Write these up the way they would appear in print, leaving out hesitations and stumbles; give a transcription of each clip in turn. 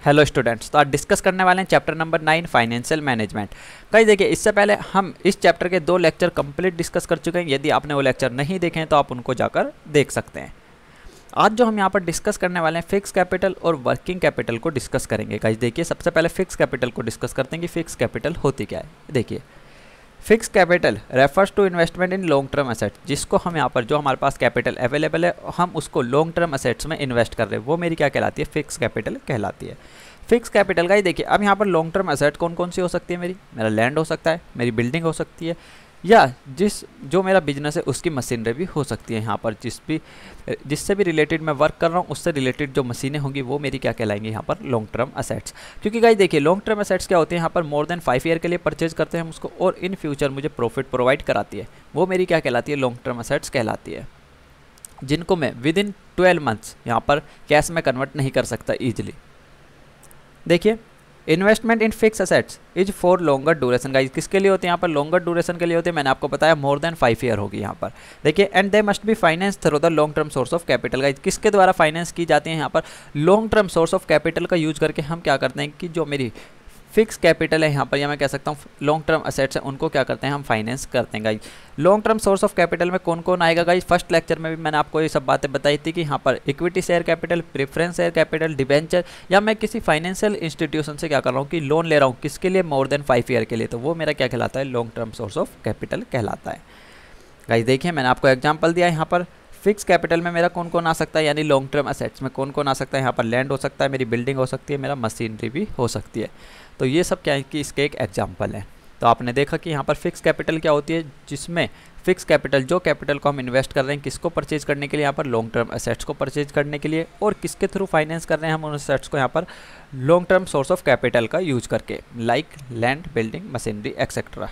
Hello students, तो आज discuss करने वाले हैं चैप्टर नंबर 9 फाइनेंशियल मैनेजमेंट। कहीं देखिए, इससे पहले हम इस चैप्टर के 2 लेक्चर कंप्लीट डिस्कस कर चुके हैं। यदि आपने वो लेक्चर नहीं देखे हैं तो आप उनको जाकर देख सकते हैं। आज जो हम यहाँ पर डिस्कस करने वाले हैं फिक्स कैपिटल और वर्किंग कैपिटल को डिस्कस करेंगे। गाइस देखिए, सबसे पहले फिक्स कैपिटल को डिस्कस करते हैं कि फिक्स कैपिटल होती क्या है। देखिए, fix capital refers to investment in long term assets, जिसको हम यहाँ पर जो हमारे पास कैपिटल अवेलेबल है हम उसको लॉन्ग टर्म असेट्स में इन्वेस्ट कर रहे हैं, वो मेरी क्या कहलाती है, फिक्स कैपिटल कहलाती है। फिक्स कैपिटल का ही देखिए, अब यहाँ पर लॉन्ग टर्म असेट कौन कौन सी हो सकती है, मेरा लैंड हो सकता है, मेरी बिल्डिंग हो सकती है, या जो मेरा बिजनेस है उसकी मशीनरी भी हो सकती है। यहाँ पर जिससे भी रिलेटेड मैं वर्क कर रहा हूँ उससे रिलेटेड जो मशीनें होंगी वो मेरी क्या कहलाएंगी यहाँ पर लॉन्ग टर्म असेट्स। क्योंकि गाइस देखिए, लॉन्ग टर्म असेट्स क्या होते हैं, यहाँ पर मोर देन 5 ईयर के लिए परचेज करते हैं हम उसको, और इन फ्यूचर मुझे प्रॉफिट प्रोवाइड कराती है, वो मेरी क्या कहलाती है, लॉन्ग टर्म असेट्स कहलाती है, जिनको मैं विद इन 12 मंथ्स यहाँ पर कैश में कन्वर्ट नहीं कर सकता ईजिली। देखिए, investment in fix assets is for longer duration. Guys किसके लिए होते हैं यहाँ पर, लॉन्गर ड्यूरेशन के लिए होते हैं। मैंने आपको बताया मोर देन 5 ईयर होगी यहाँ पर। देखिए, and they must be finance through the long term source of capital. Guys किसके द्वारा फाइनेंस की जाती है यहाँ पर, long term source of capital का यूज करके हम क्या करते हैं कि जो मेरी फिक्स कैपिटल है यहाँ पर, या मैं कह सकता हूँ लॉन्ग टर्म असेट्स है, उनको क्या करते हैं हम फाइनेंस करते हैं। Guys long term source of capital में कौन कौन आएगा गाइस, फर्स्ट लेक्चर में भी मैंने आपको ये सब बातें बताई थी कि यहाँ पर equity share capital, preference share capital, debenture, या मैं किसी फाइनेंशियल इंस्टीट्यूशन से क्या कर रहा हूँ कि लोन ले रहा हूँ, किसके लिए, मोर देन 5 ईयर के लिए, तो वो मेरा क्या कहलाता है, long term source of capital कहलाता है। गाइस देखिए, मैंने आपको एग्जाम्पल दिया है यहाँ पर फिक्स कैपिटल में मेरा कौन कौन आ सकता है, यानी लॉन्ग टर्म असेट्स में कौन कौन आ सकता है। यहाँ पर लैंड हो सकता है, मेरी बिल्डिंग हो सकती है, मेरा मशीनरी भी हो सकती है। तो ये सब क्या है कि इसके एक एग्जाम्पल है। तो आपने देखा कि यहाँ पर फिक्स कैपिटल क्या होती है, जिसमें फिक्स कैपिटल जो कैपिटल को हम इन्वेस्ट कर रहे हैं किसको परचेज करने के लिए, यहाँ पर लॉन्ग टर्म असेट्स को परचेज करने के लिए, और किसके थ्रू फाइनेंस कर रहे हैं हम उन असेट्स को यहाँ पर long term source of capital का यूज करके, like land, building, machinery etcetera.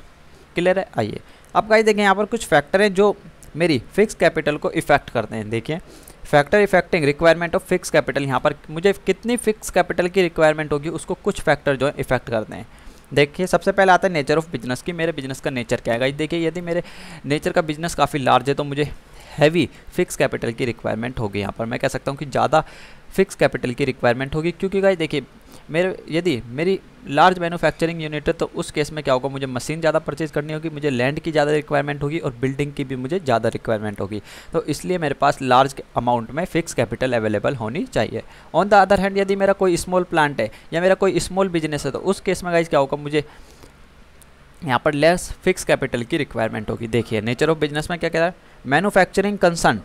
Clear है। आइए अब गाइस देखें, यहाँ पर कुछ फैक्टर हैं जो मेरी फिक्स कैपिटल को इफेक्ट करते हैं। देखिए, factor affecting requirement of fix capital, यहाँ पर मुझे कितनी फिक्स कैपिटल की रिक्वायरमेंट होगी उसको कुछ फैक्टर जो है इफेक्ट करते हैं। देखिए, सबसे पहले आता है नेचर ऑफ बिजनेस की, मेरे बिजनेस का नेचर क्या है। देखिए, यदि मेरे नेचर का बिजनेस काफ़ी लार्ज है तो मुझे हैवी फिक्स कैपिटल की रिक्वायरमेंट होगी। यहाँ पर मैं कह सकता हूँ कि ज़्यादा फिक्स कैपिटल की रिक्वायरमेंट होगी, क्योंकि गाइस देखिए, यदि मेरी लार्ज मैन्युफैक्चरिंग यूनिट है तो उस केस में क्या होगा, मुझे मशीन ज़्यादा परचेज करनी होगी, मुझे लैंड की ज़्यादा रिक्वायरमेंट होगी, और बिल्डिंग की भी मुझे ज़्यादा रिक्वायरमेंट होगी। तो इसलिए मेरे पास लार्ज अमाउंट में फिक्स कैपिटल अवेलेबल होनी चाहिए। ऑन द अदर हैंड, यदि मेरा कोई स्मॉल प्लांट है या मेरा कोई स्मॉल बिजनेस है तो उस केस में गाइस क्या होगा, मुझे यहाँ पर लेस फिक्स कैपिटल की रिक्वायरमेंट होगी। देखिए, नेचर ऑफ बिजनेस में क्या कह रहा है, manufacturing concern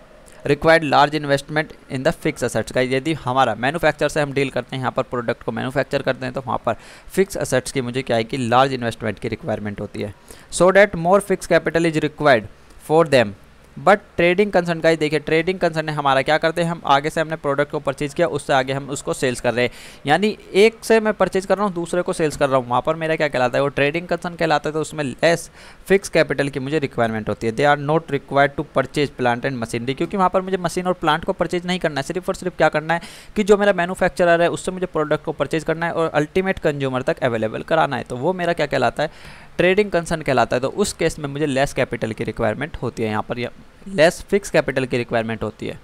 required large investment in the fix assets. का यदि हमारा मैन्युफैक्चर से हम डील करते हैं, यहाँ पर प्रोडक्ट को मैन्युफैक्चर करते हैं, तो वहाँ पर फिक्स असेट्स की मुझे क्या है कि लार्ज इन्वेस्टमेंट की रिक्वायरमेंट होती है, so that more fix capital is required for them. But trading concern का ही देखिए, ट्रेडिंग कंसर्न है हमारा, क्या करते हैं हम आगे से हमने प्रोडक्ट को परचेज किया, उससे आगे हम उसको सेल्स कर रहे हैं, यानी एक से मैं परचेज कर रहा हूँ दूसरे को सेल्स कर रहा हूँ, वहाँ पर मेरा क्या कहलाता है, वो ट्रेडिंग कंसर्न कहलाता है। तो उसमें लेस फिक्स कैपिटल की मुझे रिक्वायरमेंट होती है। They are not required to purchase plant and machinery, क्योंकि वहाँ पर मुझे मशीन और प्लांट को परचेज नहीं करना है, सिर्फ और सिर्फ क्या करना है कि जो मेरा मैन्युफैक्चरर है उससे मुझे प्रोडक्ट को परचेज करना है और अल्टीमेट कंज्यूमर तक अवेलेबल कराना है। तो वो मेरा क्या कहलाता है, ट्रेडिंग कंसर्न कहलाता है। तो उस केस में मुझे लेस कैपिटल की रिक्वायरमेंट होती है, यहाँ पर लेस फिक्स कैपिटल की रिक्वायरमेंट होती है।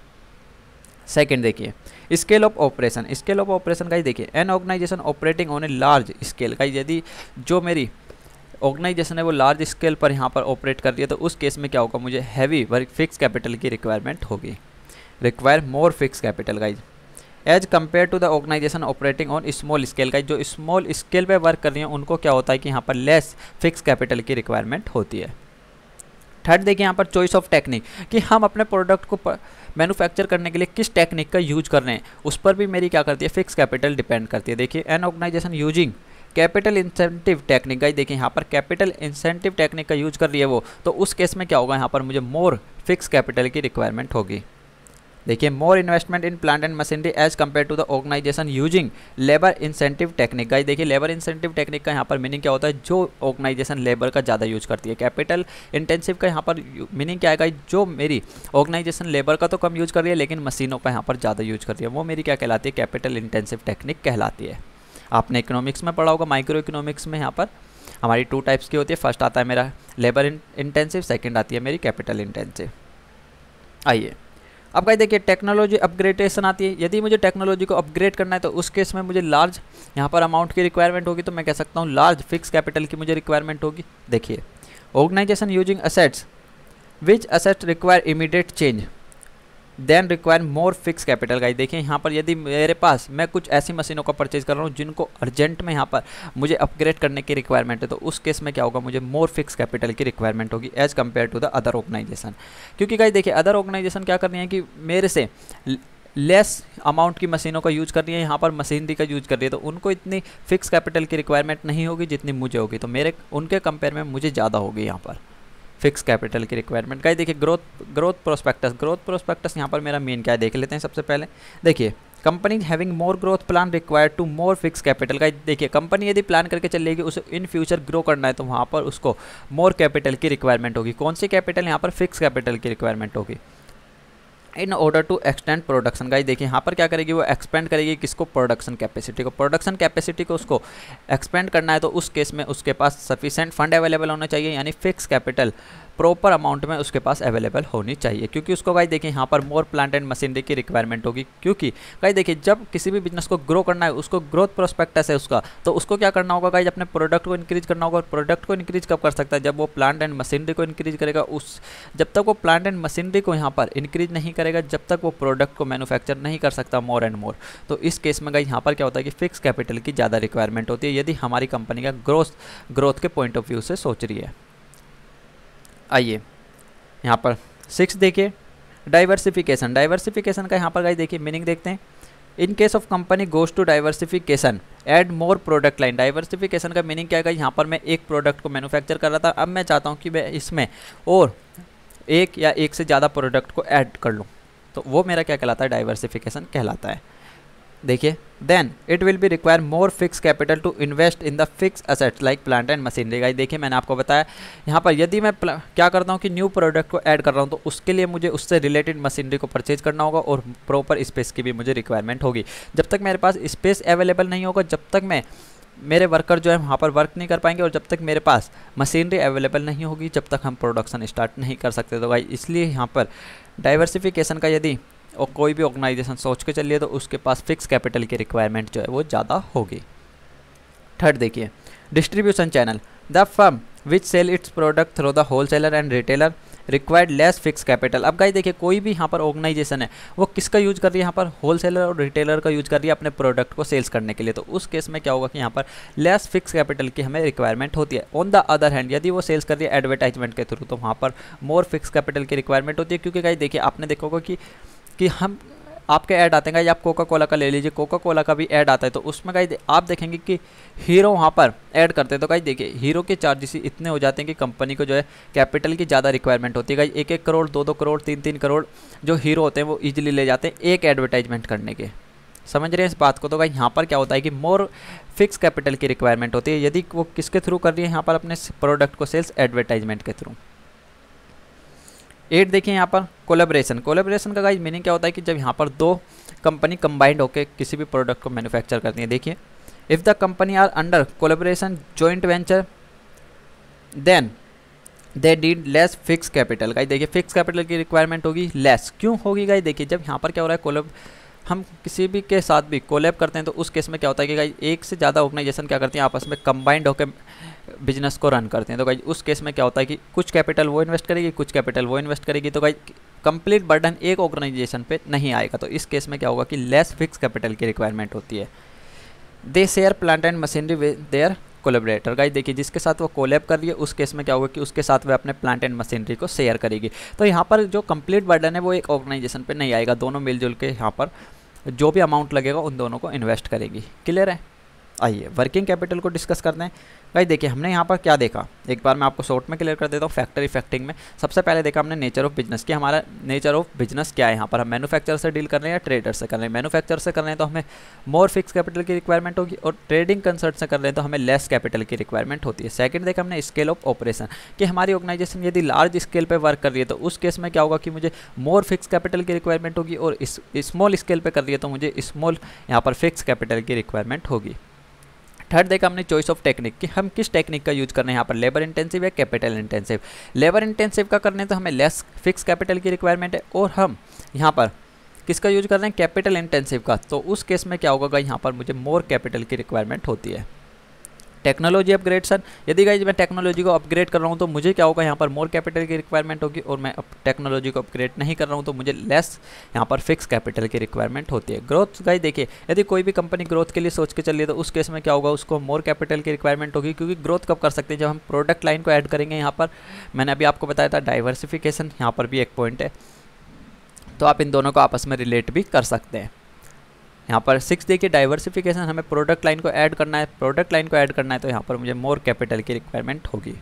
सेकंड देखिए, scale of operation. Scale of operation का ही देखिए, an organisation operating on a large scale का, यदि जो मेरी ऑर्गेनाइजेशन है वो लार्ज स्केल पर यहाँ पर ऑपरेट कर रही है तो उस केस में क्या होगा, मुझे हैवी फिक्स कैपिटल की रिक्वायरमेंट होगी, require more fix capital guys as compare to the organisation operating on small scale का। जो स्मॉल स्केल पे वर्क कर रही हैं उनको क्या होता है कि यहाँ पर लेस फिक्स कैपिटल की रिक्वायरमेंट होती है। थर्ड देखिए, यहाँ पर चॉइस ऑफ टेक्निक, कि हम अपने प्रोडक्ट को मैन्युफैक्चर करने के लिए किस टेक्निक का यूज कर रहे हैं, उस पर भी मेरी क्या करती है, फिक्स कैपिटल डिपेंड करती है। देखिए, an organisation using capital incentive technique का, देखिए यहाँ पर कैपिटल इंसेंटिव टेक्निक का यूज कर रही है वो, तो उस केस में क्या होगा, यहाँ पर मुझे मोर फिक्स कैपिटल की रिक्वायरमेंट होगी। देखिए, more investment in plant and machinery as compare to the organisation using labour incentive technique. Guys देखिए, लेबर इंसेंटिव टेक्निक का यहाँ पर मीनिंग क्या होता है, जो ऑर्गेनाइजेशन लेबर का ज़्यादा यूज करती है। कैपिटल इंटेंसिव का यहाँ पर मीनिंग क्या है, जो मेरी ऑर्गेनाइजेशन लेबर का तो कम यूज कर रही है लेकिन मशीनों का यहाँ पर ज़्यादा यूज कर रही है, वो मेरी क्या कहलाती है, कैपिटल इंटेंसिव टेक्निक कहलाती है। आपने इकोनॉमिक्स में पढ़ा होगा, माइक्रो इकोनॉमिक्स में यहाँ पर हमारी 2 टाइप्स की होती है। फर्स्ट आता है मेरा लेबर इंटेंसिव, सेकेंड आती है मेरी कैपिटल इंटेंसिव। आइए अब गाइस देखिए टेक्नोलॉजी अपग्रेडेशन आती है। यदि मुझे टेक्नोलॉजी को अपग्रेड करना है तो उस केस में मुझे लार्ज यहाँ पर अमाउंट की रिक्वायरमेंट होगी, तो मैं कह सकता हूँ लार्ज फिक्स कैपिटल की मुझे रिक्वायरमेंट होगी। देखिए organisation using assets which assets require immediate change then require more fix capital. Guys देखिए यहाँ पर यदि मेरे पास मैं कुछ ऐसी मशीनों का परचेज कर रहा हूँ जिनको अर्जेंट में यहाँ पर मुझे अपग्रेड करने की रिक्वायरमेंट है, तो उस केस में क्या होगा, मुझे मोर फिक्स कैपिटल की रिक्वायरमेंट होगी as compare to the other organisation. क्योंकि गाइस देखिए अदर ऑर्गेनाइजेशन क्या कर रही है कि मेरे से लेस अमाउंट की मशीनों का यूज़ कर रही है, यहाँ पर मशीनरी का यूज़ कर रही है, तो उनको इतनी फिक्स कैपिटल की रिक्वायरमेंट नहीं होगी जितनी मुझे होगी, तो मेरे उनके कंपेयर में मुझे ज़्यादा होगी यहाँ पर फिक्स कैपिटल की रिक्वायरमेंट। गाइस देखिए ग्रोथ प्रोस्पेक्टस यहाँ पर मेरा मेन क्या है देख लेते हैं। सबसे पहले देखिए company having more growth plan required to more fix capital. Guys देखिए कंपनी यदि प्लान करके चलेगी उसे इन फ्यूचर ग्रो करना है तो वहाँ पर उसको मोर कैपिटल की रिक्वायरमेंट होगी। कौन सी कैपिटल, यहाँ पर फिक्स कैपिटल की रिक्वायरमेंट होगी in order to extend production. Guys देखिए यहाँ पर क्या करेगी, वो एक्सपेंड करेगी किसको, प्रोडक्शन कैपेसिटी को। प्रोडक्शन कैपेसिटी को उसको एक्सपेंड करना है तो उस केस में उसके पास सफिशिएंट फंड अवेलेबल होना चाहिए, यानी फिक्स कैपिटल प्रॉपर अमाउंट में उसके पास अवेलेबल होनी चाहिए। क्योंकि उसको गाइस देखिए यहाँ पर मोर प्लांट एंड मशीनरी की रिक्वायरमेंट होगी। क्योंकि गाइस देखिए जब किसी भी बिजनेस को ग्रो करना है, उसको ग्रोथ प्रोस्पेक्टस है उसका, तो उसको क्या करना होगा गाइस, अपने प्रोडक्ट को इंक्रीज करना होगा। प्रोडक्ट को इंक्रीज कब कर सकता है, जब वो प्लांट एंड मशीनरी को इंक्रीज करेगा। जब तक वो प्लांट एंड मशीनरी को यहाँ पर इंक्रीज नहीं करेगा, जब तक वो प्रोडक्ट को मैन्युफैक्चर नहीं कर सकता मोर एंड मोर। तो इस केस में गाइस यहाँ पर क्या होता है कि फिक्स कैपिटल की ज़्यादा रिक्वायरमेंट होती है यदि हमारी कंपनी का ग्रोथ के पॉइंट ऑफ व्यू से सोच रही है। आइए यहाँ पर 6 देखिए डाइवर्सिफिकेशन का यहाँ पर गाइस देखिए मीनिंग देखते हैं। In case of company goes to diversification add more product line. Diversification का मीनिंग क्या है, यहाँ पर मैं एक प्रोडक्ट को मैन्युफैक्चर कर रहा था, अब मैं चाहता हूँ कि मैं इसमें और एक या एक से ज़्यादा प्रोडक्ट को ऐड कर लूँ, तो वो मेरा क्या कहलाता है, डाइवर्सिफिकेशन कहलाता है। देखिए then it will be require more fix capital to invest in the fix assets like plant and machinery. Guys देखिए मैंने आपको बताया यहाँ पर यदि मैं क्या करता हूँ कि न्यू प्रोडक्ट को ऐड कर रहा हूँ तो उसके लिए मुझे उससे रिलेटेड मशीनरी को परचेज करना होगा और प्रॉपर स्पेस की भी मुझे रिक्वायरमेंट होगी। जब तक मेरे पास स्पेस अवेलेबल नहीं होगा, जब तक मेरे वर्कर जो है वहाँ पर वर्क नहीं कर पाएंगे, और जब तक मेरे पास मशीनरी अवेलेबल नहीं होगी, जब तक हम प्रोडक्शन स्टार्ट नहीं कर सकते। तो भाई इसलिए यहाँ पर डाइवर्सिफिकेशन का यदि और कोई भी ऑर्गेनाइजेशन सोच के चलिए तो उसके पास फिक्स कैपिटल की रिक्वायरमेंट जो है वो ज़्यादा होगी। थर्ड देखिए distribution channel, the firm which sell its product through the wholesaler and retailer required less fix capital. अब गाइस देखिए कोई भी यहाँ पर ऑर्गेनाइजेशन है वो किसका यूज कर रही है, यहाँ पर होलसेलर और रिटेलर का यूज कर रही है अपने प्रोडक्ट को सेल्स करने के लिए, तो उस केस में क्या होगा कि यहाँ पर लेस फिक्स कैपिटल की हमें रिक्वायरमेंट होती है। ऑन द अदर हैंड यदि वो सेल्स कर रही है एडवर्टाइजमेंट के थ्रू तो वहाँ पर मोर फिक्स कैपिटल की रिक्वायरमेंट होती है। क्योंकि गाइस देखिए आपने देखा होगा कि हम आपके ऐड आते हैं गाइस, आप कोका कोला का ले लीजिए, कोका कोला का भी ऐड आता है, तो उसमें गाइस आप देखेंगे कि हीरो वहाँ पर ऐड करते हैं, तो गाइस देखिए हीरो के चार्जेस इतने हो जाते हैं कि कंपनी को जो है कैपिटल की ज़्यादा रिक्वायरमेंट होती है। गाइस 1-1 करोड़ 2-2 करोड़ 3-3 करोड़ जो हीरो होते हैं वो ईजिली ले जाते हैं एक एडवर्टाइजमेंट करने के। समझ रहे हैं इस बात को। तो गाइस यहाँ पर क्या होता है कि मोर फिक्स कैपिटल की रिक्वायरमेंट होती है यदि वो किसके थ्रू कर रही है, यहाँ पर अपने प्रोडक्ट को सेल्स एडवर्टाइजमेंट के थ्रू। 8 देखिए यहाँ पर कोलैबोरेशन का गाइस मीनिंग क्या होता है कि जब यहाँ पर दो कंपनी कंबाइंड होकर किसी भी प्रोडक्ट को मैन्युफैक्चर करती है। देखिए if the company are under collaboration joint venture then they need less fix capital. Guys देखिए फिक्स कैपिटल की रिक्वायरमेंट होगी लेस। क्यों होगी गाइस, देखिए जब यहाँ पर क्या हो रहा है हम किसी भी के साथ भी कोलैब करते हैं तो उस केस में क्या होता है कि गाइस एक से ज़्यादा ऑर्गेनाइजेशन क्या करती हैं आपस में कंबाइंड होकर बिजनेस को रन करते हैं। तो गाइस उस केस में क्या होता है कि कुछ कैपिटल वो इन्वेस्ट करेगी, कुछ कैपिटल वो इन्वेस्ट करेगी, तो गाइस कंप्लीट बर्डन एक ऑर्गेनाइजेशन पे नहीं आएगा। तो इस केस में क्या होगा कि लेस फिक्स कैपिटल की रिक्वायरमेंट होती है। They share plant and machinery with their collaborator. Guys देखिए जिसके साथ वो कोलैब कर रही है उस केस में क्या होगा कि उसके साथ वह अपने प्लांट एंड मशीनरी को शेयर करेगी। तो यहाँ पर जो कंप्लीट बर्डन है वो एक ऑर्गेनाइजेशन पे नहीं आएगा, दोनों मिलजुल के यहाँ पर जो भी अमाउंट लगेगा उन दोनों को इन्वेस्ट करेगी। क्लियर है। आइए वर्किंग कैपिटल को डिस्कस करते हैं। भाई देखिए हमने यहाँ पर क्या देखा, एक बार मैं आपको शॉर्ट में क्लियर कर देता हूँ। फैक्टर इफेक्टिंग में सबसे पहले देखा हमने नेचर ऑफ बिजनेस कि हमारा नेचर ऑफ बिजनेस क्या है। यहाँ पर हम मैन्युफैक्चर से डील कर रहे हैं या ट्रेडर से कर रहे हैं। मैन्युफैक्चर से कर रहे हैं तो हमें मोर फिक्स कैपिटल की रिक्वायरमेंट होगी, और ट्रेडिंग कंसर्ट से कर रहे हैं तो हमें लेस कैपिटल की रिक्वायरमेंट होती है। सेकंड देखा हमने स्केल ऑफ ऑपरेशन कि हमारी ऑर्गेनाइजेशन यदि लार्ज स्केल पर वर्क कर रही है तो उस केस में क्या होगा कि मुझे मोर फिक्स कैपिटल की रिक्वायरमेंट होगी, और स्मॉल स्केल पर कर रही है तो मुझे स्मॉल यहाँ पर फिक्स कैपिटल की रिक्वायरमेंट होगी। थर्ड देखा हमने चॉइस ऑफ टेक्निक कि हम किस टेक्निक का यूज कर रहे हैं यहाँ पर, लेबर इंटेंसिव या कैपिटल इंटेंसिव। लेबर इंटेंसिव का करने तो हमें लेस फिक्स कैपिटल की रिक्वायरमेंट है, और हम यहाँ पर किसका यूज कर रहे हैं, कैपिटल इंटेंसिव का, तो उस केस में क्या होगा, यहाँ पर मुझे मोर कैपिटल की रिक्वायरमेंट होती है। टेक्नोलॉजी अपग्रेडेशन, यदि गाइज मैं टेक्नोलॉजी को अपग्रेड कर रहा हूँ तो मुझे क्या होगा, यहाँ पर मोर कैपिटल की रिक्वायरमेंट होगी, और मैं टेक्नोलॉजी को अपग्रेड नहीं कर रहा हूँ तो मुझे लेस यहाँ पर फिक्स कैपिटल की रिक्वायरमेंट होती है। ग्रोथ गाइज देखिए, यदि कोई भी कंपनी ग्रोथ के लिए सोच के चलिए तो उस केस में क्या होगा, उसको मोर कैपिटल की रिक्वायरमेंट होगी, क्योंकि ग्रोथ कब कर सकते हैं, जब हम प्रोडक्ट लाइन को ऐड करेंगे। यहाँ पर मैंने अभी आपको बताया था डाइवर्सिफिकेशन, यहाँ पर भी एक पॉइंट है, तो आप इन दोनों को आपस में रिलेट भी कर सकते हैं। यहाँ पर 6 देखिए डाइवर्सिफिकेशन, हमें प्रोडक्ट लाइन को ऐड करना है, प्रोडक्ट लाइन को ऐड करना है तो यहाँ पर मुझे मोर कैपिटल की रिक्वायरमेंट होगी।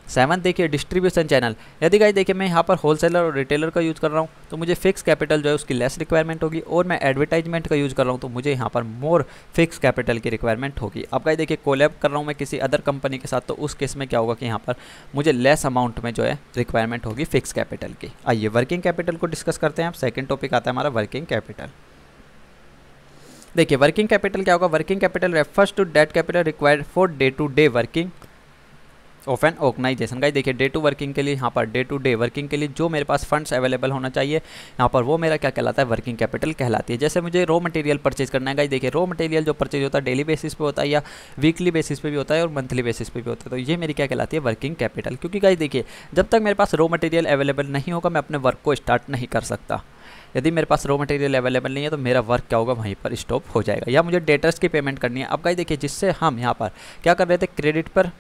7 देखिए डिस्ट्रीब्यूशन चैनल, यदि गाइस देखिए मैं यहाँ पर होलसेलर और रिटेलर का यूज़ कर रहा हूँ तो मुझे फिक्स कैपिटल जो है उसकी लेस रिक्वायरमेंट होगी, और मैं एडवर्टाइजमेंट का यूज़ कर रहा हूँ तो मुझे यहाँ पर मोर फिक्स कैपिटल की रिक्वायरमेंट होगी। अब गाइस देखिए कोलैब कर रहा हूँ मैं किसी अदर कंपनी के साथ, तो उस केस में क्या होगा कि यहाँ पर मुझे लेस अमाउंट में जो है रिक्वायरमेंट होगी फिक्स कैपिटल की। आइए वर्किंग कैपिटल को डिस्कस करते हैं। अब सेकेंड टॉपिक आता है हमारा वर्किंग कैपिटल। देखिए वर्किंग कैपिटल क्या होगा, working capital refers to that capital required for day to day working of an organisation. Guys देखिए डे टू वर्किंग के लिए, यहाँ per day to day working के लिए जो मेरे पास फंड्स अवेलेबल होना चाहिए, यहाँ पर वो मेरा क्या कहलाता है, वर्किंग कैपिटल कहलाती है। जैसे मुझे रॉ मटेरियल परचेज करना है, गाइस देखिए रॉ मटेरियल जो परचेज होता है डेली बेसिस पे होता है, या वीकली बेसिस पे भी होता है, और मंथली बेसिस पे भी होता है, तो ये मेरी क्या कहलाती है, वर्किंग कैपिटल। क्योंकि गाइस देखिए जब तक मेरे पास रॉ मटेरियल अवेलेबल नहीं होगा मैं अपने वर्क को स्टार्ट नहीं कर सकता। यदि मेरे पास रॉ मटेरियल अवेलेबल नहीं है तो मेरा वर्क क्या होगा, वहीं पर स्टॉप हो जाएगा, या मुझे डेटर्स की पेमेंट करनी है। अब गाइस देखिए जिससे हम यहाँ पर क्या कर रहे थे, क्रेडिट पर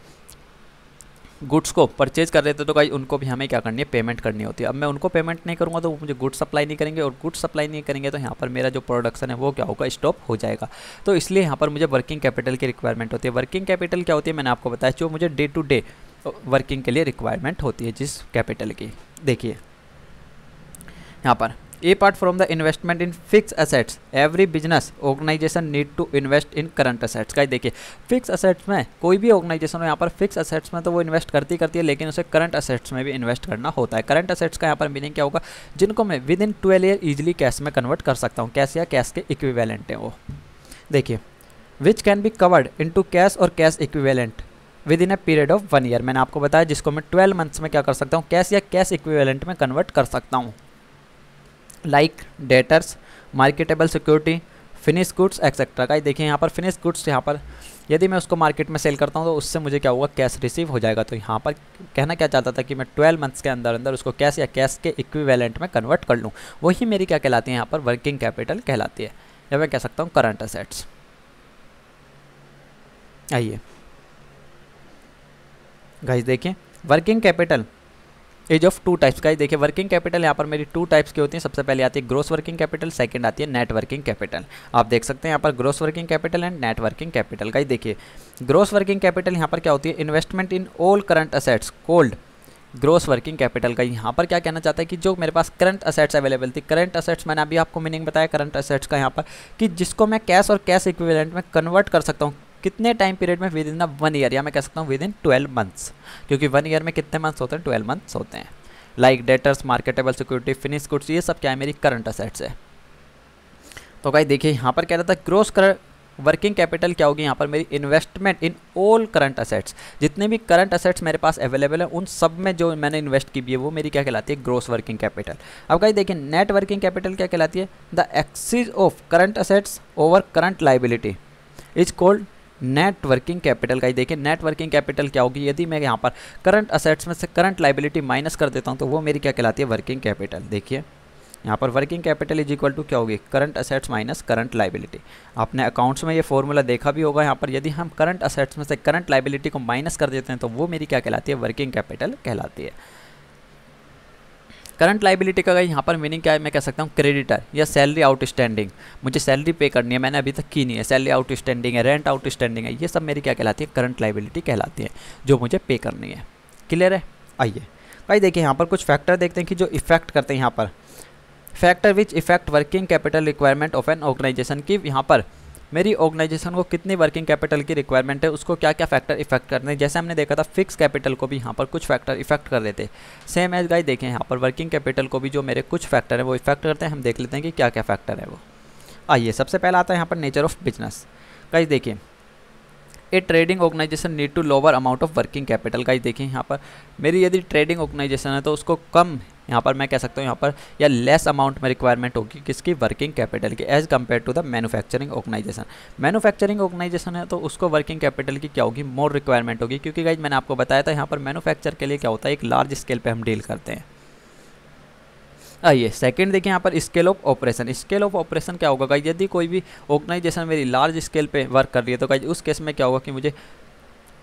गुड्स को परचेज कर रहे थे, तो गाइस उनको भी हमें क्या करनी है, पेमेंट करनी होती है। अब मैं उनको पेमेंट नहीं करूँगा तो वो मुझे गुड्स सप्लाई नहीं करेंगे, और गुड्स सप्लाई नहीं करेंगे तो यहाँ पर मेरा जो प्रोडक्शन है वो क्या होगा, स्टॉप हो जाएगा। तो इसलिए यहाँ पर मुझे वर्किंग कैपिटल की रिक्वायरमेंट होती है। वर्किंग कैपिटल क्या होती है, मैंने आपको बताया, जो मुझे डे टू डे वर्किंग के लिए रिक्वायरमेंट होती है जिस कैपिटल की। देखिए यहाँ पर apart from the investment in fixed assets every business organization need to invest in current assets। Guys देखिए फिक्स असेट्स में कोई भी ऑर्गेनाइजेशन हो, यहाँ पर फिक्स असेट्स में तो वो इन्वेस्ट करती है, लेकिन उसे करंट असेट्स में भी इन्वेस्ट करना होता है। करंट असेट्स का यहाँ पर मीनिंग क्या होगा, जिनको मैं with in 12 year easily cash में कन्वर्ट कर सकता हूँ, कैश या कैश के इक्विवेलेंट है वो। देखिए which can be covered into cash और cash equivalent within a period of 1 year. मैंने आपको बताया जिसको मैं 12 मंथ्स में क्या कर सकता हूँ, कैश या कैश इक्विवेलेंट में कन्वर्ट कर सकता हूँ, like debtors, marketable security, finish goods etcetera. Guys देखिए यहाँ पर फिनिश गुड्स, यहाँ पर यदि मैं उसको मार्केट में सेल करता हूँ तो उससे मुझे क्या होगा, कैश रिसीव हो जाएगा। तो यहाँ पर कहना क्या चाहता था कि मैं 12 मंथ्स के अंदर अंदर उसको कैश या कैश के इक्विवेलेंट में कन्वर्ट कर लूँ, वही मेरी क्या कहलाती है, यहाँ पर वर्किंग कैपिटल कहलाती है, या मैं कह सकता हूँ करंट असेट्स। आइए गाइस देखिए working capital as of 2 types. Guys देखिए वर्किंग कैपिटल यहाँ पर मेरी 2 टाइप्स की होती है। सबसे पहले आती है ग्रॉस वर्किंग कैपिटल, सेकंड आती है नेट वर्किंग कैपिटल। आप देख सकते हैं यहाँ पर gross working capital and net working capital. Guys देखिए ग्रॉस वर्किंग कैपिटल यहाँ पर क्या होती है, investment in all current assets cold gross working capital. का यहाँ पर क्या कहना चाहता है कि जो मेरे पास करंट असेट्स अवेलेबल थी, करंट असेट्स मैंने अभी आपको मीनिंग बताया करंट असेट्स का यहाँ पर, कि जिसको मैं कैश और कैश इक्विवेलेंट में कन्वर्ट कर सकता हूँ, कितने टाइम पीरियड में, विद इन द 1 ईयर, या मैं कह सकता हूँ विद इन 12 मंथ्स, क्योंकि 1 ईयर में कितने मंथ्स होते हैं, 12 मंथ्स होते हैं। Like debtors, marketable security, finish goods, ये सब क्या है, मेरी करंट असेट्स है। तो गाइस देखिए यहाँ पर कह रहा था ग्रॉस वर्किंग कैपिटल क्या होगी, यहाँ पर मेरी investment in all current assets, जितने भी करंट असेट्स मेरे पास अवेलेबल है उन सब में जो मैंने इन्वेस्ट की भी है वो मेरी क्या कहलाती है, ग्रॉस वर्किंग कैपिटल। अब गाइस देखिए नेट वर्किंग कैपिटल क्या कहलाती है, the excess of current assets over current liability is called net working capital. का देखिए नेट वर्किंग कैपिटल क्या होगी, यदि मैं यहाँ पर करंट असेट्स में से करंट लाइबिलिटी माइनस कर देता हूँ तो वो मेरी क्या कहलाती है, वर्किंग कैपिटल। देखिए यहाँ पर working capital is equal to क्या होगी, current assets minus current liability. आपने अकाउंट्स में ये फॉर्मूला देखा भी होगा। यहाँ पर यदि हम करंट असेट्स में से करंट लाइबिलिटी को माइनस कर देते हैं तो वो मेरी क्या कहलाती है, वर्किंग कैपिटल कहलाती है। करंट लाइबिलिटी का यहाँ पर मीनिंग क्या है, मैं कह सकता हूँ क्रेडिटर या सैलरी आउटस्टैंडिंग, मुझे सैलरी पे करनी है, मैंने अभी तक की नहीं है, सैलरी आउटस्टैंडिंग है, रेंट आउटस्टैंडिंग है, ये सब मेरी क्या कहलाती है, करंट लाइबिलिटी कहलाती है, जो मुझे पे करनी है। क्लियर है। आइए भाई देखिए यहाँ पर कुछ फैक्टर देखते हैं कि जो इफेक्ट करते हैं, यहाँ पर factor which affect working capital requirement of an organisation की, यहाँ पर मेरी ऑर्गेनाइजेशन को कितनी वर्किंग कैपिटल की रिक्वायरमेंट है, उसको क्या क्या फैक्टर इफेक्ट करते हैं। जैसे हमने देखा था फिक्स कैपिटल को भी यहाँ पर कुछ फैक्टर इफेक्ट कर रहे थे, सेम एज गाइस देखें यहाँ पर वर्किंग कैपिटल को भी जो मेरे कुछ फैक्टर है वो इफेक्ट करते हैं। हम देख लेते हैं कि क्या क्या फैक्टर है वो। आइए सबसे पहला आता है यहाँ पर नेचर ऑफ बिजनेस। गाइस देखिए a trading organization need to lower amount of working capital. Guys देखिए यहाँ पर मेरी यदि ट्रेडिंग ऑर्गेनाइजेशन है तो उसको कम यहाँ पर मैं कह सकता हूँ यहाँ पर या लेस अमाउंट में रिक्वायरमेंट होगी किसकी, वर्किंग कैपिटल की, as compare to the manufacturing organisation. Manufacturing organisation है तो उसको वर्किंग कैपिटल की क्या होगी, मोर रिक्वायरमेंट होगी, क्योंकि गाइस मैंने आपको बताया था यहाँ पर मैन्युफैक्चर के लिए क्या होता है, एक लार्ज स्केल पे हम डील करते हैं। आइए सेकंड देखिए यहाँ पर scale of operation. Scale of operation क्या होगा गाइस, यदि कोई भी ऑर्गेनाइजेशन मेरी लार्ज स्केल पे वर्क कर रही है तो गाइस उस केस में क्या होगा कि मुझे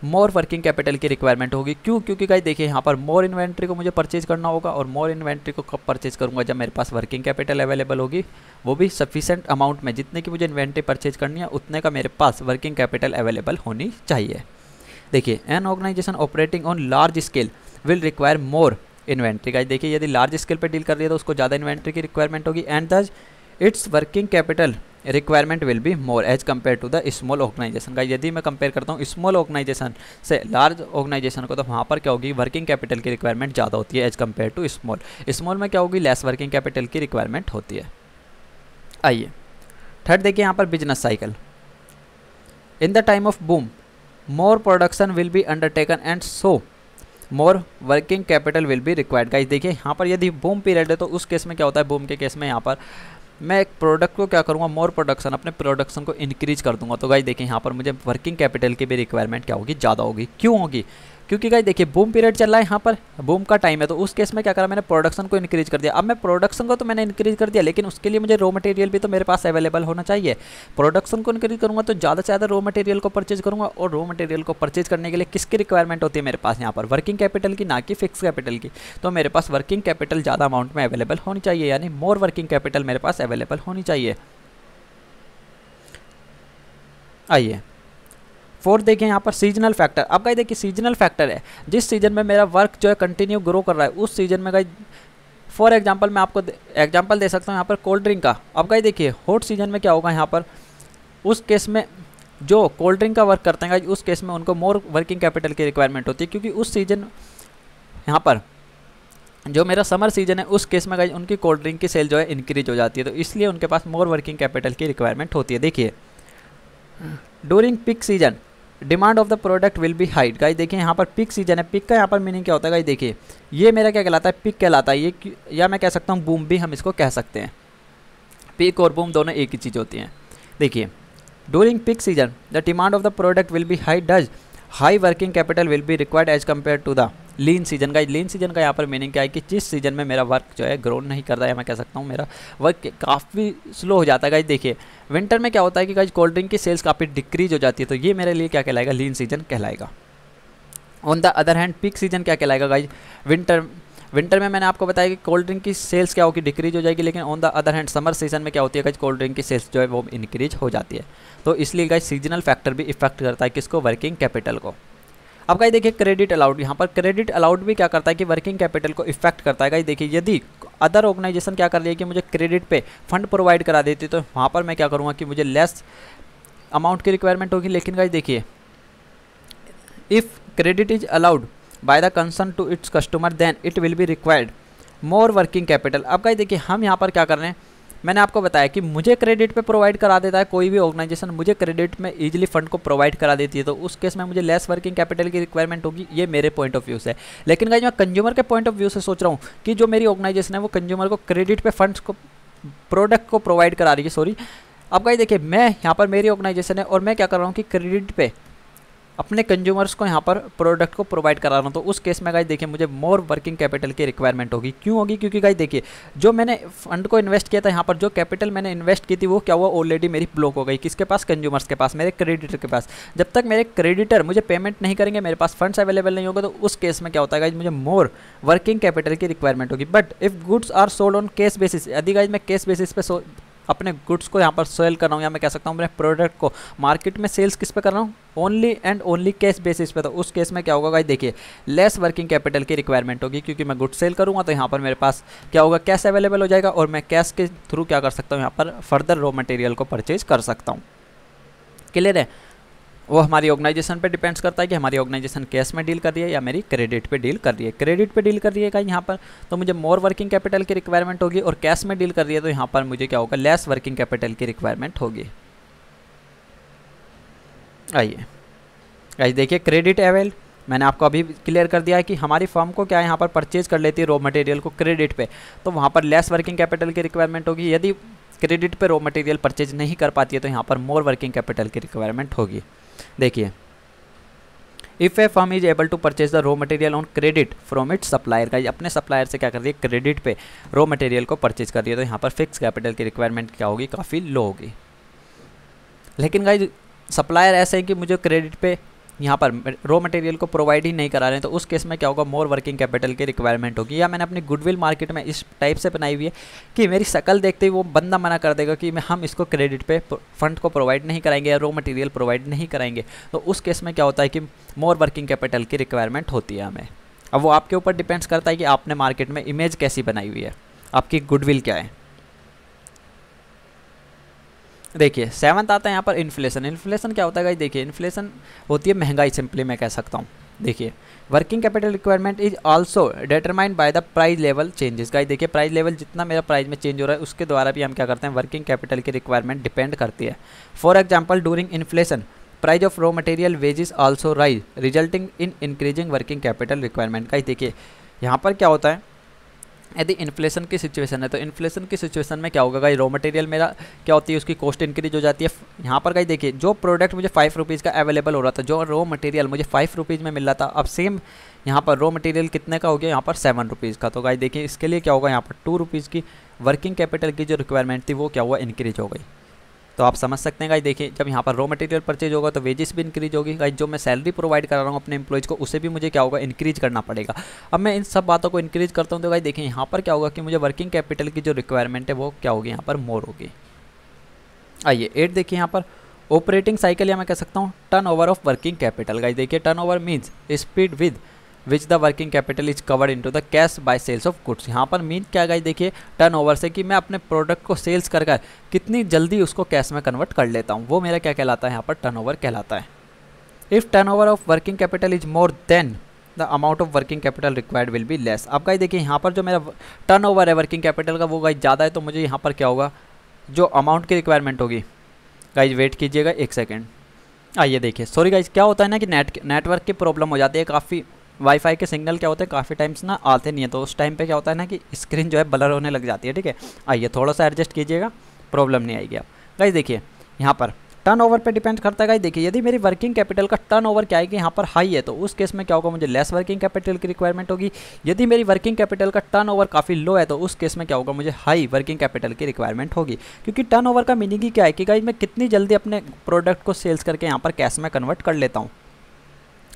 मोर वर्किंग कैपिटल की रिक्वायरमेंट होगी। क्यों, क्योंकि गाइस देखिए यहाँ पर मोर इन्वेंट्री को मुझे परचेज करना होगा, और मोर इन्वेंट्री को कब परचेज करूँगा, जब मेरे पास वर्किंग कैपिटल अवेलेबल होगी, वो भी सफिशेंट अमाउंट में, जितने की मुझे इन्वेंट्री परचेज करनी है उतने का मेरे पास वर्किंग कैपिटल अवेलेबल होनी चाहिए। देखिए an organisation operating on large scale will require more inventory. Guys देखिए यदि लार्ज स्केल पे डील कर रही है तो उसको ज़्यादा इन्वेंट्री की रिक्वायरमेंट होगी, and thus its working capital requirement will be more as compare to the small organisation. Guys यदि मैं कंपेयर करता हूँ स्मॉल ऑर्गेनाइजेशन से लार्ज ऑर्गेनाइजेशन को, तो वहाँ पर क्या होगी, वर्किंग कैपिटल की रिक्वायरमेंट ज़्यादा होती है as compare to small. Small में क्या होगी, लेस वर्किंग कैपिटल की रिक्वायरमेंट होती है। आइए थर्ड देखिए यहाँ पर business cycle. In the time of boom more production will be undertaken and so more working capital will be required. Guys देखिए यहाँ पर यदि बूम पीरियड है तो उस केस में क्या होता है, बूम के केस में यहाँ पर मैं एक प्रोडक्ट को क्या करूँगा, मोर प्रोडक्शन, अपने प्रोडक्शन को इंक्रीज कर दूंगा। तो गाइस देखिए यहाँ पर मुझे वर्किंग कैपिटल की भी रिक्वायरमेंट क्या होगी, ज़्यादा होगी। क्यों होगी, क्योंकि गाइस देखिए बूम पीरियड चल रहा है, यहाँ पर बूम का टाइम है, तो उस केस में क्या करा, मैंने प्रोडक्शन को इंक्रीज कर दिया। अब मैं प्रोडक्शन को तो मैंने इंक्रीज कर दिया, लेकिन उसके लिए मुझे रॉ मटेरियल भी तो मेरे पास अवेलेबल होना चाहिए। प्रोडक्शन को इंक्रीज करूँगा तो ज़्यादा से ज़्यादा रॉ मटेरियल को परचेज करूँगा, और रॉ मटेरियल को परचेज करने के लिए किसकी रिक्वायरमेंट होती है मेरे पास, यहाँ पर वर्किंग कैपिटल की, ना कि फिक्स कैपिटल की। तो मेरे पास वर्किंग कैपिटल ज़्यादा अमाउंट में अवेलेबल होनी चाहिए, यानी मोर वर्किंग कैपिटल मेरे पास अवेलेबल होनी चाहिए। आइए फोर्थ देखिए यहाँ पर सीजनल फैक्टर। अब गाइस देखिए सीजनल फैक्टर है, जिस सीजन में मेरा वर्क जो है कंटिन्यू ग्रो कर रहा है उस सीजन में गाइस, फॉर एग्जांपल मैं आपको एग्जांपल दे सकता हूँ यहाँ पर कोल्ड ड्रिंक का। अब गाइस देखिए हॉट सीजन में क्या होगा, यहाँ पर उस केस में जो कोल्ड ड्रिंक का वर्क करते हैं गाइस, उस केस में उनको मोर वर्किंग कैपिटल की रिक्वायरमेंट होती है, क्योंकि उस सीजन यहाँ पर जो मेरा समर सीजन है उस केस में गाइस उनकी कोल्ड ड्रिंक की सेल जो है इंक्रीज हो जाती है, तो इसलिए उनके पास मोर वर्किंग कैपिटल की रिक्वायरमेंट होती है। देखिए during peak season demand of the product will be high. Guys देखिए यहाँ पर पीक सीजन है, पीक का यहाँ पर मीनिंग क्या होता है गाइस, देखिए ये मेरा क्या कहलाता है, पीक कहलाता है ये, या मैं कह सकता हूँ बूम भी हम इसको कह सकते हैं। पीक और बूम दोनों एक ही चीज़ होती हैं। देखिए during peak season the demand of the product will be high, thus high working capital will be required as compare to the lean season. Guys lean season का यहाँ पर मीनिंग क्या है कि जिस सीजन में मेरा वर्क जो है ग्रो नहीं करता है, मैं कह सकता हूँ मेरा वर्क काफ़ी स्लो हो जाता है। गाइस देखिए विंटर में क्या होता है कि गाइस कोल्ड ड्रिंक की सेल्स काफ़ी डिक्रीज हो जाती है, तो ये मेरे लिए क्या कहलाएगा, लीन सीजन कहलाएगा। On the other hand peak season क्या कहलाएगा गाइस, विंटर में मैंने आपको बताया कि कोल्ड ड्रिंक की सेल्स क्या होगी, डिक्रीज हो जाएगी, लेकिन on the other hand summer season में क्या होती है गाइस, कोल्ड ड्रिंक की सेल्स जो है वो इंक्रीज हो जाती है। तो इसलिए गाइस सीजनल फैक्टर भी इफेक्ट करता है किसको, वर्किंग कैपिटल को। अब गाइस देखिए क्रेडिट अलाउड, यहाँ पर क्रेडिट अलाउड भी क्या करता है कि वर्किंग कैपिटल को इफेक्ट करता है। गाइस देखिए यदि अदर ऑर्गेनाइजेशन क्या कर रही है कि मुझे क्रेडिट पे फंड प्रोवाइड करा देती है, तो वहाँ पर मैं क्या करूँगा कि मुझे लेस अमाउंट की रिक्वायरमेंट होगी। लेकिन गाइस देखिए if credit is allowed by the concern to its customer then it will be required more working capital. अब गाइस देखिए हम यहाँ पर क्या कर रहे हैं, मैंने आपको बताया कि मुझे क्रेडिट पे प्रोवाइड करा देता है कोई भी ऑर्गेनाइजेशन, मुझे क्रेडिट में इजीली फंड को प्रोवाइड करा देती है, तो उस केस में मुझे लेस वर्किंग कैपिटल की रिक्वायरमेंट होगी। ये मेरे पॉइंट ऑफ व्यू से। लेकिन गाइस मैं कंज्यूमर के पॉइंट ऑफ व्यू से सोच रहा हूँ कि जो मेरी ऑर्गेनाइजेशन है वो कंज्यूमर को क्रेडिट पे फंड्स को, प्रोडक्ट को प्रोवाइड करा रही है, सॉरी। अब गाइस देखिए मैं यहाँ पर मेरी ऑर्गेनाइजेशन है और मैं क्या कर रहा हूँ कि क्रेडिट पे अपने कंज्यूमर्स को यहाँ पर प्रोडक्ट को प्रोवाइड करा रहा हूँ, तो उस केस में गाइस देखिए मुझे मोर वर्किंग कैपिटल की रिक्वायरमेंट होगी। क्यों होगी, क्योंकि गाइस देखिए जो मैंने फंड को इन्वेस्ट किया था, यहाँ पर जो कैपिटल मैंने इन्वेस्ट की थी वो क्या हुआ, ऑलरेडी मेरी ब्लॉक हो गई। किसके पास, कंज्यूमर्स के पास, मेरे क्रेडिटर के पास। जब तक मेरे क्रेडिटर मुझे पेमेंट नहीं करेंगे, मेरे पास फंड्स अवेलेबल नहीं होगा, तो उस केस में क्या होता है गाइस, मुझे मोर वर्किंग कैपिटल की रिक्वायरमेंट होगी। But if goods are sold on cash basis, यदि गाइस मैं कैश बेसिस पे अपने गुड्स को यहाँ पर सेल कर रहा हूँ, या मैं कह सकता हूँ अपने प्रोडक्ट को मार्केट में सेल्स किस पे कर रहा हूँ, only and only cash basis पे, तो उस केस में क्या होगा गाइस देखिए लेस वर्किंग कैपिटल की रिक्वायरमेंट होगी, क्योंकि मैं गुड्स सेल करूँगा तो यहाँ पर मेरे पास क्या होगा, कैश अवेलेबल हो जाएगा, और मैं कैश के थ्रू क्या कर सकता हूँ, यहाँ पर फर्दर रॉ मटेरियल को परचेज कर सकता हूँ। क्लियर है। वो हमारी ऑर्गेनाइजेशन पे डिपेंड्स करता है कि हमारी ऑर्गेनाइजेशन कैश में डील कर रही है या मेरी क्रेडिट पे डील कर रही है। क्रेडिट पे डील कर रही है का यहाँ पर तो मुझे मोर वर्किंग कैपिटल की रिक्वायरमेंट होगी, और कैश में डील कर रही है तो यहाँ पर मुझे क्या होगा, लेस वर्किंग कैपिटल की रिक्वायरमेंट होगी। आइए गाइस देखिए क्रेडिट अवेल, मैंने आपको अभी क्लियर कर दिया है कि हमारी फर्म को क्या है यहाँ पर परचेज कर लेती है रॉ मटेरियल को क्रेडिट पे, तो वहाँ पर लेस वर्किंग कैपिटल की रिक्वायरमेंट होगी। यदि क्रेडिट पे रॉ मटेरियल परचेज नहीं कर पाती है तो यहाँ पर मोर वर्किंग कैपिटल की रिक्वायरमेंट होगी। देखिए if a firm is able to purchase the raw material on credit from its supplier, का अपने सप्लायर से क्या कर रही है, क्रेडिट पे रॉ मटेरियल को परचेज कर रही है, तो यहाँ पर फिक्स कैपिटल की रिक्वायरमेंट क्या होगी, काफ़ी लो होगी। लेकिन गाइस सप्लायर ऐसे है कि मुझे क्रेडिट पे यहाँ पर रॉ मटेरियल को प्रोवाइड ही नहीं करा रहे हैं, तो उस केस में क्या होगा, मोर वर्किंग कैपिटल की रिक्वायरमेंट होगी। या मैंने अपनी गुडविल मार्केट में इस टाइप से बनाई हुई है कि मेरी शक्ल देखते ही वो बंदा मना कर देगा कि हम इसको क्रेडिट पे फंड को प्रोवाइड नहीं कराएंगे या रॉ मटेरियल प्रोवाइड नहीं कराएंगे, तो उस केस में क्या होता है कि मोर वर्किंग कैपिटल की रिक्वायरमेंट होती है हमें। अब वो आपके ऊपर डिपेंड्स करता है कि आपने मार्केट में इमेज कैसी बनाई हुई है, आपकी गुडविल क्या है। देखिए 7th आता है यहाँ पर इन्फ्लेशन। इन्फ्लेशन क्या होता है गाइस, देखिए इन्फ्लेशन होती है महंगाई, सिंपली मैं कह सकता हूँ। देखिए working capital requirement is also determined by the price level changes. Guys देखिए प्राइस लेवल जितना मेरा प्राइस में चेंज हो रहा है उसके द्वारा भी हम क्या करते हैं, वर्किंग कैपिटल की रिक्वायरमेंट डिपेंड करती है। For example during inflation price of raw material wages also rise resulting in increasing working capital requirement. Guys देखिए यहाँ पर क्या होता है, यदि इन्फ्लेशन की सिचुएशन है तो इन्फ्लेशन की सिचुएशन में क्या होगा गाइस, रॉ मटेरियल मेरा क्या होती है, उसकी कॉस्ट इंक्रीज हो जाती है। यहाँ पर गाइस देखिए जो प्रोडक्ट मुझे 5 रुपीज़ का अवेलेबल हो रहा था, जो रॉ मटेरियल मुझे 5 रुपीज़ में मिल रहा था, अब सेम यहाँ पर रॉ मटेरियल कितने का हो गया, यहाँ पर 7 रुपीज़ का। तो गाइस देखिए इसके लिए क्या होगा, यहाँ पर 2 रुपीज़ की वर्किंग कैपिटल की जो रिक्वायरमेंट थी वो क्या हुआ, इंक्रीज हो गई। तो आप समझ सकते हैं गाइस, देखिए जब यहाँ पर रॉ मटेरियल परचेज होगा तो वेजेस भी इंक्रीज होगी। गाइस जो मैं सैलरी प्रोवाइड कर रहा हूँ अपने एम्प्लॉयज़ को, उसे भी मुझे क्या होगा, इंक्रीज करना पड़ेगा। अब मैं इन सब बातों को इंक्रीज करता हूँ तो गाइस देखिए यहाँ पर क्या होगा कि मुझे वर्किंग कैपिटल की जो रिक्वायरमेंट है वो क्या होगी, यहाँ पर मोर होगी। आइए 8 देखिए यहाँ पर ऑपरेटिंग साइकिल, या मैं कह सकता हूँ turnover of working capital. Guys देखिए turnover means speed with which the working capital is covered into the cash by sales of goods. यहाँ पर मीन क्या गाइस, देखिए टर्न ओवर से कि मैं अपने प्रोडक्ट को सेल्स कर कितनी जल्दी उसको कैश में कन्वर्ट कर लेता हूँ, वो मेरा क्या कहलाता है, यहाँ पर टर्न ओवर कहलाता है। If turn over of working capital is more than the amount of working capital required will be less. अब गाइस देखिए यहाँ पर जो मेरा टर्न ओवर है वर्किंग कैपिटल का वो गाइस ज़्यादा है, तो मुझे यहाँ पर क्या होगा, जो अमाउंट की रिक्वायरमेंट होगी, गाइस वेट कीजिएगा 1 सेकेंड। आइए देखिए सॉरी गाइस क्या होता है ना कि नेटवर्क की प्रॉब्लम हो जाती है, काफ़ी वाईफाई के सिग्नल क्या होते हैं काफ़ी टाइम्स ना आते नहीं है, तो उस टाइम पे क्या होता है ना कि स्क्रीन जो है ब्लर होने लग जाती है। ठीक है, आइए थोड़ा सा एडजस्ट कीजिएगा, प्रॉब्लम नहीं आएगी। आप गाइस देखिए यहाँ पर टर्नओवर पे डिपेंड करता है। गाइस देखिए यदि मेरी वर्किंग कैपिटल का टर्नओवर क्या है कि यहाँ पर हाई है, तो उस केस में क्या होगा, मुझे लेस वर्किंग कैपिटल की रिक्वायरमेंट होगी। यदि मेरी वर्किंग कैपिटल का टर्नओवर काफ़ी लो है तो उस केस में क्या होगा, मुझे हाई वर्किंग कैपिटल की रिक्वायरमेंट होगी। क्योंकि टर्नओवर का मीनिंग ही क्या है कि गाइस मैं कितनी जल्दी अपने प्रोडक्ट को सेल्स करके यहाँ पर कैश में कन्वर्ट कर लेता हूँ।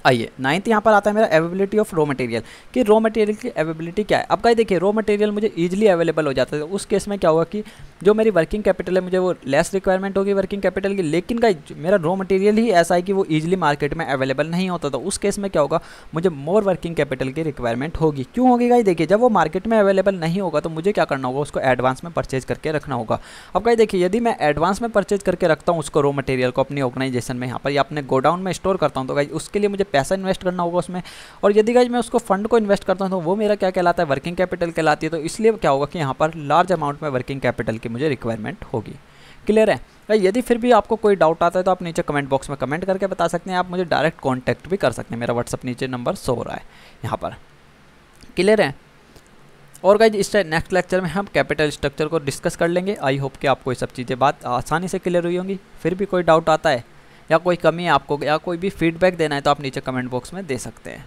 आइए 9th यहाँ पर आता है मेरा अवेलेबिलिटी ऑफ रॉ मटेरियल, कि रॉ मटेरियल की अवेलेबिलिटी क्या है। अब गाइस देखिए रॉ मटेरियल मुझे ईजिली अवेलेबल हो जाता है, तो उस केस में क्या होगा कि जो मेरी वर्किंग कैपिटल है मुझे वो लेस रिक्वायरमेंट होगी वर्किंग कैपिटल की। लेकिन गाइस मेरा रॉ मटेरियल ही ऐसा है कि वो ईजिली मार्केट में अवेलेबल नहीं होता, तो उस केस में क्या होगा, मुझे मोर वर्किंग कैपिटल की रिक्वायरमेंट होगी। क्यों होगी गाइस, देखिए जब वो मार्केट में अवेलेबल नहीं होगा तो मुझे क्या करना होगा, उसको एडवांस में परचेज करके रखना होगा। अब गाइस देखिए यदि मैं एडवांस में परचेज करके रखता हूँ उसको रॉ मटेरियल को अपनी ऑर्गेनाइजेशन में यहाँ पर या अपने गोडाउन में स्टोर करता हूँ, तो गाइस उसके लिए मुझे पैसा इन्वेस्ट करना होगा उसमें। और यदि गाइस मैं उसको फंड को इन्वेस्ट करता हूं तो वो मेरा क्या कहलाता है, वर्किंग कैपिटल कहलाती है। तो इसलिए क्या होगा कि यहाँ पर लार्ज अमाउंट में वर्किंग कैपिटल की मुझे रिक्वायरमेंट होगी। क्लियर है भाई। यदि फिर भी आपको कोई डाउट आता है तो आप नीचे कमेंट बॉक्स में कमेंट करके बता सकते हैं। आप मुझे डायरेक्ट कॉन्टैक्ट भी कर सकते हैं, मेरा व्हाट्सअप नीचे नंबर शो हो रहा है यहाँ पर। क्लियर है। और गाइस इस नेक्स्ट लेक्चर में हम कैपिटल स्ट्रक्चर को डिस्कस कर लेंगे। आई होप कि आपको ये सब चीज़ें बात आसानी से क्लियर हुई होंगी। फिर भी कोई डाउट आता है या कोई कमी है आपको या कोई भी फीडबैक देना है तो आप नीचे कमेंट बॉक्स में दे सकते हैं।